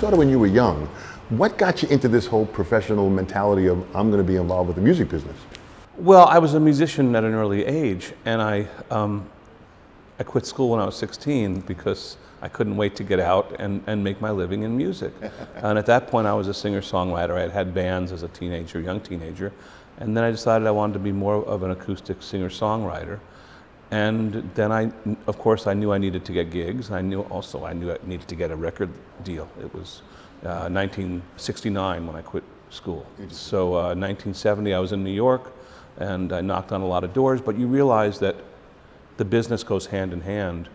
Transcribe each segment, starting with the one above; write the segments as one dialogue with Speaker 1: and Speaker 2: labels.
Speaker 1: started when you were young. What got you into this whole professional mentality of I'm going to be involved with the music business?
Speaker 2: Well, I was a musician at an early age, and I quit school when I was 16 because I couldn't wait to get out and make my living in music. And at that point, I was a singer-songwriter. I had bands as a teenager, young teenager, and then I decided I wanted to be more of an acoustic singer-songwriter. And then of course, I knew I needed to get gigs. I knew I needed to get a record deal. It was 1969 when I quit school. So 1970, I was in New York, and I knocked on a lot of doors, but you realize that the business goes hand in hand.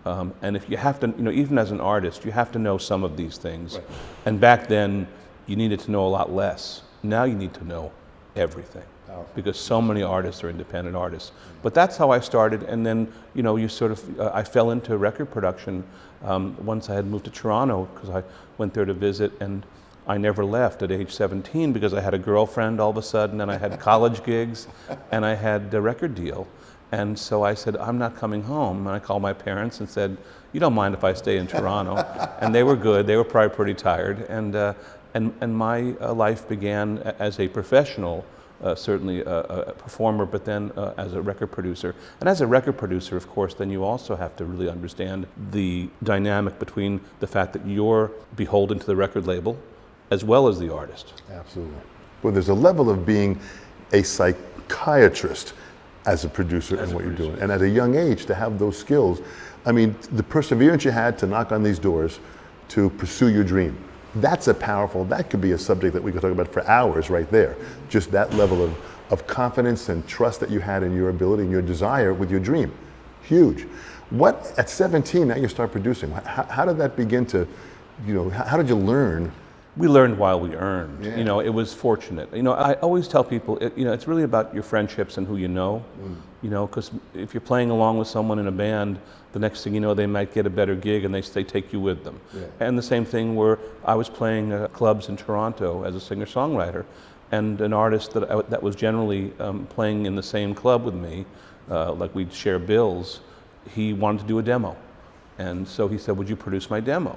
Speaker 2: And if you have to, even as an artist, you have to know some of these things. Right. And back then, you needed to know a lot less. Now you need to know everything. Powerful. Because so many artists are independent artists. But that's how I started, and then, I fell into record production once I had moved to Toronto, because I went there to visit, and I never left at age 17 because I had a girlfriend all of a sudden, and I had college gigs, and I had a record deal. And so I said, I'm not coming home. And I called my parents and said, you don't mind if I stay in Toronto? And they were good. They were probably pretty tired. And my life began as a professional, certainly a performer, but then as a record producer. And as a record producer, of course, then you also have to really understand the dynamic between the fact that you're beholden to the record label as well as the artist.
Speaker 1: Absolutely. Well, there's a level of being a psychiatrist as a producer and what you're doing. And at a young age, to have those skills, I mean, the perseverance you had to knock on these doors to pursue your dream, that could be a subject that we could talk about for hours right there. Just that level of confidence and trust that you had in your ability and your desire with your dream. Huge. At 17, now you start producing. How did that begin to, how did you learn?
Speaker 2: We learned while we earned.
Speaker 1: Yeah.
Speaker 2: It was fortunate. I always tell people, it's really about your friendships and who you know. Because if you're playing along with someone in a band, the next thing you know, they might get a better gig and they take you with them. Yeah. And the same thing where I was playing clubs in Toronto as a singer-songwriter, and an artist that was generally playing in the same club with me, like we'd share bills, he wanted to do a demo. And so he said, would you produce my demo?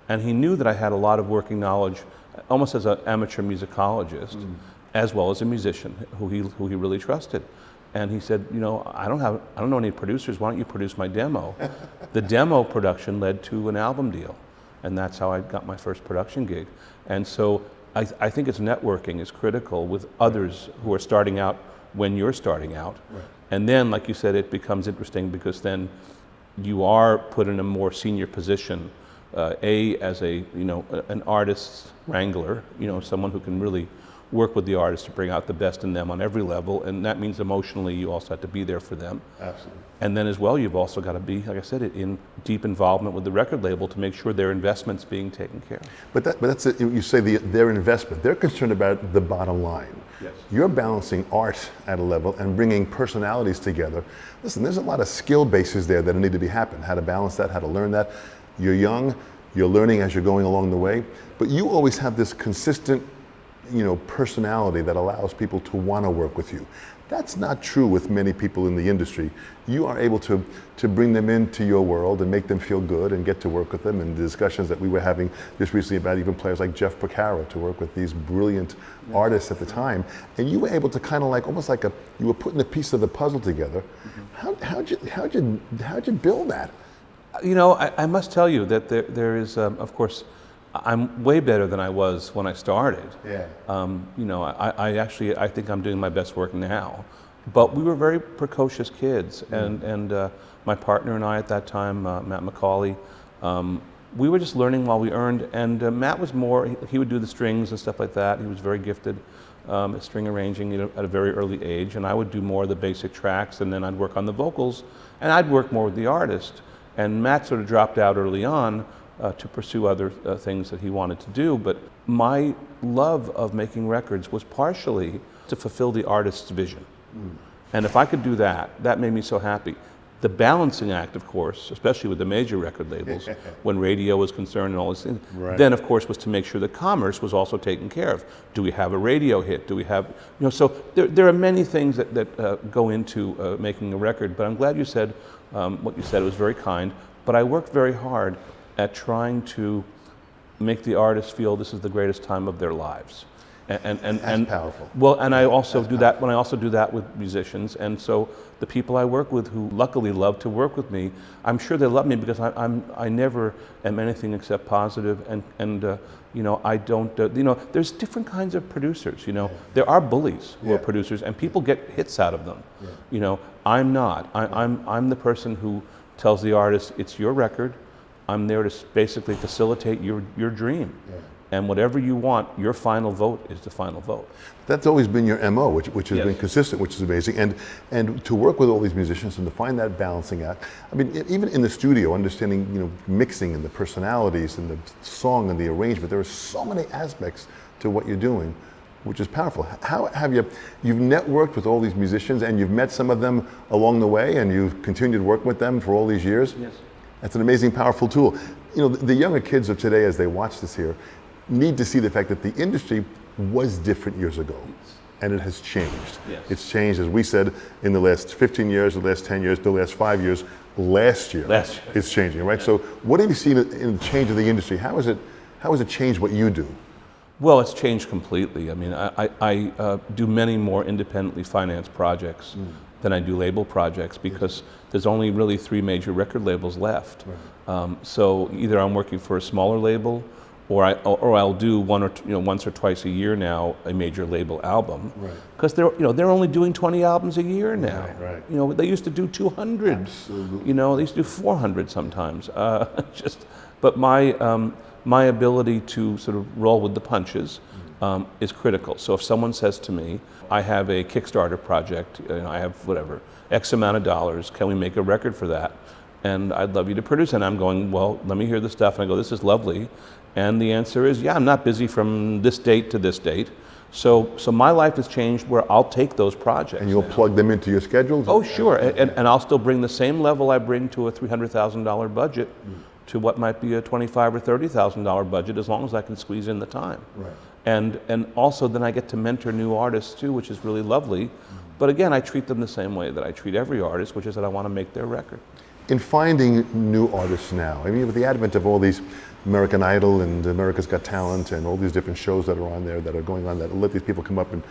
Speaker 2: And he knew that I had a lot of working knowledge, almost as an amateur musicologist, as well as a musician who he really trusted. And he said, I don't know any producers. Why don't you produce my demo? The demo production led to an album deal, and that's how I got my first production gig. And so I think it's networking is critical with others who are starting out when you're starting out. Right. And then, like you said, it becomes interesting because then you are put in a more senior position. As an artist's wrangler, someone who can really work with the artist to bring out the best in them on every level, and that means emotionally you also have to be there for them.
Speaker 1: Absolutely.
Speaker 2: And then as well, you've also got to be, like I said, in deep involvement with the record label to make sure their investment's being taken care of.
Speaker 1: But that's it. You say their investment. They're concerned about the bottom line.
Speaker 2: Yes.
Speaker 1: You're balancing art at a level and bringing personalities together. Listen, there's a lot of skill bases there that need to be happening. How to balance that, how to learn that. You're young, you're learning as you're going along the way, but you always have this consistent, personality that allows people to want to work with you. That's not true with many people in the industry. You are able to bring them into your world and make them feel good and get to work with them. And the discussions that we were having just recently about even players like Jeff Porcaro to work with these brilliant artists at the time. And you were able to kind of you were putting a piece of the puzzle together. How'd you build that?
Speaker 2: I must tell you that there is, of course, I'm way better than I was when I started.
Speaker 1: Yeah.
Speaker 2: I think I'm doing my best work now. But we were very precocious kids, and my partner and I at that time, Matt McCauley, we were just learning while we earned. And Matt was more, he would do the strings and stuff like that. He was very gifted at string arranging at a very early age, and I would do more of the basic tracks, and then I'd work on the vocals, and I'd work more with the artist. And Matt sort of dropped out early on to pursue other things that he wanted to do. But my love of making records was partially to fulfill the artist's vision. And if I could do that, that made me so happy. The balancing act, of course, especially with the major record labels, when radio was concerned and all these things, then of course was to make sure that commerce was also taken care of. Do we have a radio hit? Do we have, so there are many things that go into making a record, but I'm glad you said what you said. It was very kind, but I worked very hard at trying to make the artist feel this is the greatest time of their lives.
Speaker 1: That's powerful.
Speaker 2: Well, and I also do that when I also do that with musicians, and so the people I work with who luckily love to work with me, I'm sure they love me because I never am anything except positive, and you know, I don't you know, there's different kinds of producers. You know, there are bullies who are producers, and people get hits out of them. You know, I'm not. I'm the person who tells the artist, it's your record. I'm there to basically facilitate your dream. And whatever you want, your final vote is the final vote.
Speaker 1: That's always been your MO, which has been consistent, which is amazing. And to work with all these musicians and to find that balancing act. I mean, even in the studio, understanding, you know, mixing and the personalities and the song and the arrangement, there are so many aspects to what you're doing, which is powerful. How have you've networked with all these musicians and you've met some of them along the way and you've continued working with them for all these years?
Speaker 2: Yes.
Speaker 1: That's an amazing, powerful tool. You know, the younger kids of today, as they watch this here, need to see the fact that the industry was different years ago, and it has changed.
Speaker 2: Yes.
Speaker 1: It's changed, as we said, in the last 15 years, the last 10 years, the last 5 years. Last year, it's changing, right? So what have you seen in the change of the industry? How has it changed what you do?
Speaker 2: Well, it's changed completely. I mean, I do many more independently financed projects than I do label projects because there's only really 3 major record labels left. So either I'm working for a smaller label, or I'll do once or twice a year now a major label album, because they're only doing 20 albums a year now. You know, they used to do 200.
Speaker 1: Absolutely.
Speaker 2: You know, they used to do 400 sometimes. But my ability to sort of roll with the punches is critical. So if someone says to me, I have a Kickstarter project, you know, I have whatever X amount of dollars, can we make a record for that? And I'd love you to produce it. And I'm going, well, let me hear the stuff. And I go, this is lovely. And the answer is, yeah, I'm not busy from this date to this date. So my life has changed where I'll take those projects.
Speaker 1: And you'll plug them into your schedules?
Speaker 2: Oh, sure. And I'll still bring the same level I bring to a $300,000 budget to what might be a $25,000 or $30,000 budget, as long as I can squeeze in the time. And also then I get to mentor new artists too, which is really lovely. But again, I treat them the same way that I treat every artist, which is that I want to make their record.
Speaker 1: In finding new artists now, I mean, with the advent of all these American Idol and America's Got Talent and all these different shows that are on there that are going on that let these people come up, and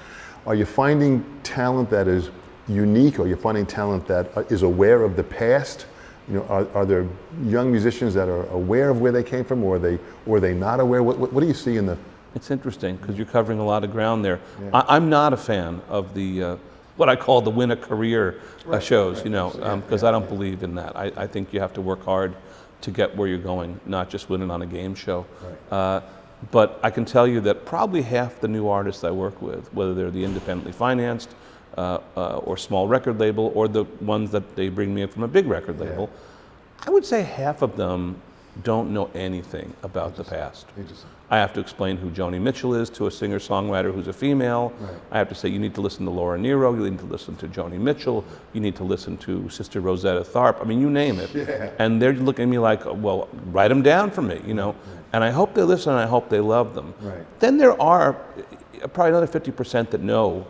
Speaker 1: are you finding talent that is unique? Are you finding talent that is aware of the past? You know, are there young musicians that are aware of where they came from, or are they not aware? What do you see in the?
Speaker 2: It's interesting because you're covering a lot of ground there. I'm not a fan of the what I call the win a career shows, you know, because I don't believe in that. I think you have to work hard to get where you're going, not just winning on a game show. But I can tell you that probably half the new artists I work with, whether they're the independently financed or small record label, or the ones that they bring me in from a big record label, I would say half of them don't know anything about the past. I have to explain who Joni Mitchell is to a singer-songwriter who's a female. I have to say, you need to listen to Laura Nyro, you need to listen to Joni Mitchell, you need to listen to Sister Rosetta Tharpe, I mean, you name it. And they're looking at me like, well, write them down for me, you know. And I hope they listen, and I hope they love them. Then there are probably another 50% that know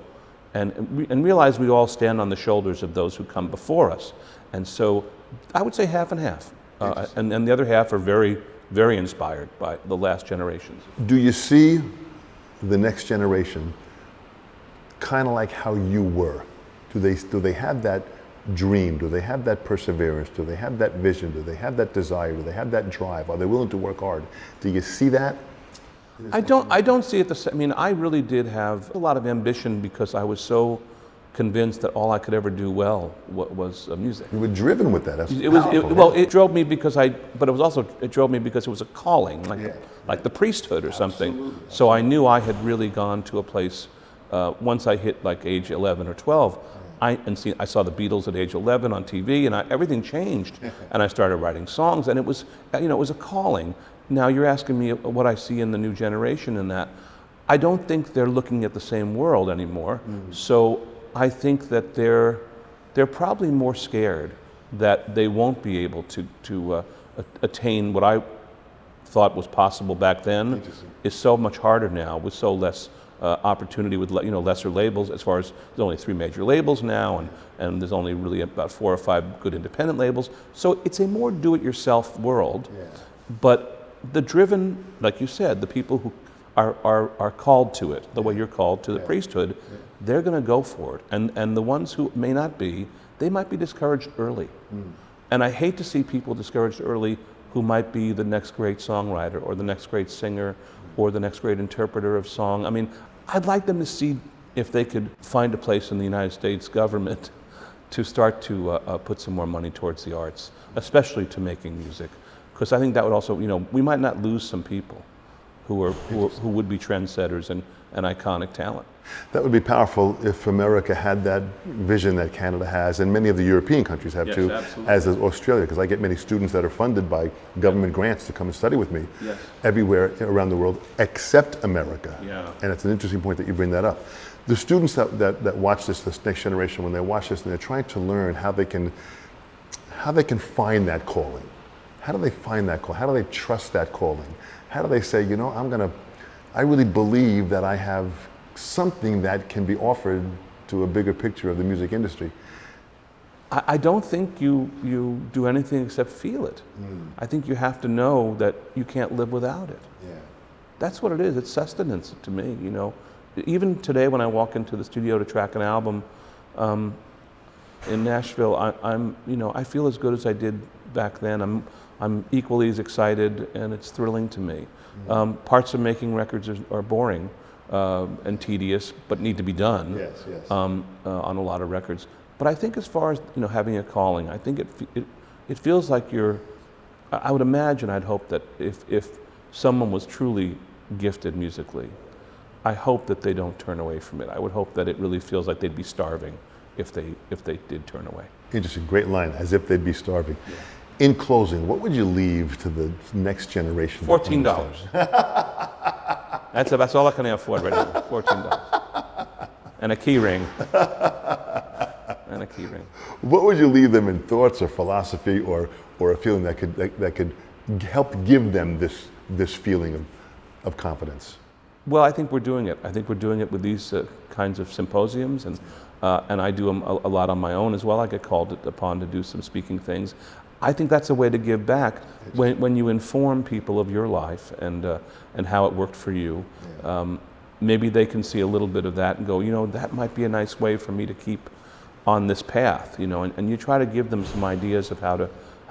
Speaker 2: and realize we all stand on the shoulders of those who come before us. And so I would say half and half. And the other half are very, very inspired by the last generations.
Speaker 1: Do you see the next generation kind of like how you were? Do they have that dream? Do they have that perseverance? Do they have that vision? Do they have that desire? Do they have that drive? Are they willing to work hard? Do you see that?
Speaker 2: I don't see it the same. I mean, I really did have a lot of ambition because I was so convinced that all I could ever do well was music.
Speaker 1: You were driven with that. That's
Speaker 2: well, it drove me because it drove me because it was a calling, like the priesthood or something. So I knew I had really gone to a place. Once I hit like age 11 or 12, I saw the Beatles at age 11 on TV, and everything changed. And I started writing songs, and it was a calling. Now you're asking me what I see in the new generation in that. I don't think they're looking at the same world anymore. So I think that they're probably more scared that they won't be able to attain what I thought was possible back then. Is so much harder now with so less opportunity with lesser labels. As far as there's only 3 major labels now, and there's only really about 4 or 5 good independent labels. So it's a more do-it-yourself world. But the driven, like you said, the people who are called to it, the way you're called to the priesthood, they're going to go for it. And the ones who may not be, they might be discouraged early. And I hate to see people discouraged early who might be the next great songwriter or the next great singer or the next great interpreter of song. I mean, I'd like them to see if they could find a place in the United States government to start to put some more money towards the arts, especially to making music. Because I think that would also, we might not lose some people who would be trendsetters and iconic talent.
Speaker 1: That would be powerful if America had that vision that Canada has, and many of the European countries have too,
Speaker 2: absolutely.
Speaker 1: as does Australia, because I get many students that are funded by government grants to come and study with me everywhere around the world except America. And it's an interesting point that you bring that up. The students that watch this next generation, when they watch this and they're trying to learn how they can find that calling. How do they find that call? How do they trust that calling? How do they say, I really believe that I have something that can be offered to a bigger picture of the music industry?
Speaker 2: I don't think you do anything except feel it. I think you have to know that you can't live without it. That's what it is. It's sustenance to me, Even today when I walk into the studio to track an album in Nashville, I feel as good as I did back then. I'm equally as excited, and it's thrilling to me. Parts of making records are boring and tedious, but need to be done on a lot of records. But I think as far as having a calling, I think it feels like I would imagine, I'd hope that if someone was truly gifted musically, I hope that they don't turn away from it. I would hope that it really feels like they'd be starving if they did turn away.
Speaker 1: Interesting, great line, as if they'd be starving. In closing, what would you leave to the next generation?
Speaker 2: $14. That's all I can afford right now. $14 and a key ring.
Speaker 1: What would you leave them in thoughts or philosophy or a feeling that could help give them this feeling of confidence?
Speaker 2: Well, I think we're doing it. I think we're doing it with these kinds of symposiums, and I do them a lot on my own as well. I get called upon to do some speaking things. I think that's a way to give back when you inform people of your life and how it worked for you. Maybe they can see a little bit of that and go, that might be a nice way for me to keep on this path, and you try to give them some ideas of how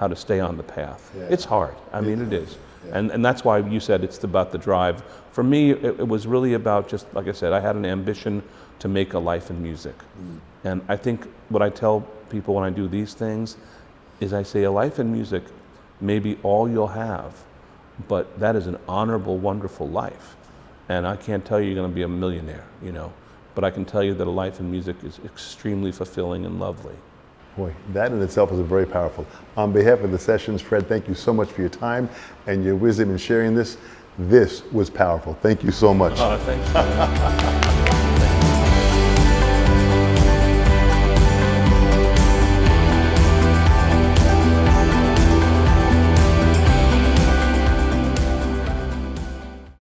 Speaker 2: to stay on the path. It's hard. I mean, it is. And that's why you said it's about the drive. For me, it was really about, just like I said, I had an ambition to make a life in music. And I think what I tell people when I do these things is I say a life in music may be all you'll have, but that is an honorable, wonderful life. And I can't tell you you're going to be a millionaire, but I can tell you that a life in music is extremely fulfilling and lovely.
Speaker 1: Boy, that in itself is very powerful. On behalf of the sessions, Fred, thank you so much for your time and your wisdom in sharing this. This was powerful. Thank you so much.
Speaker 2: Thanks.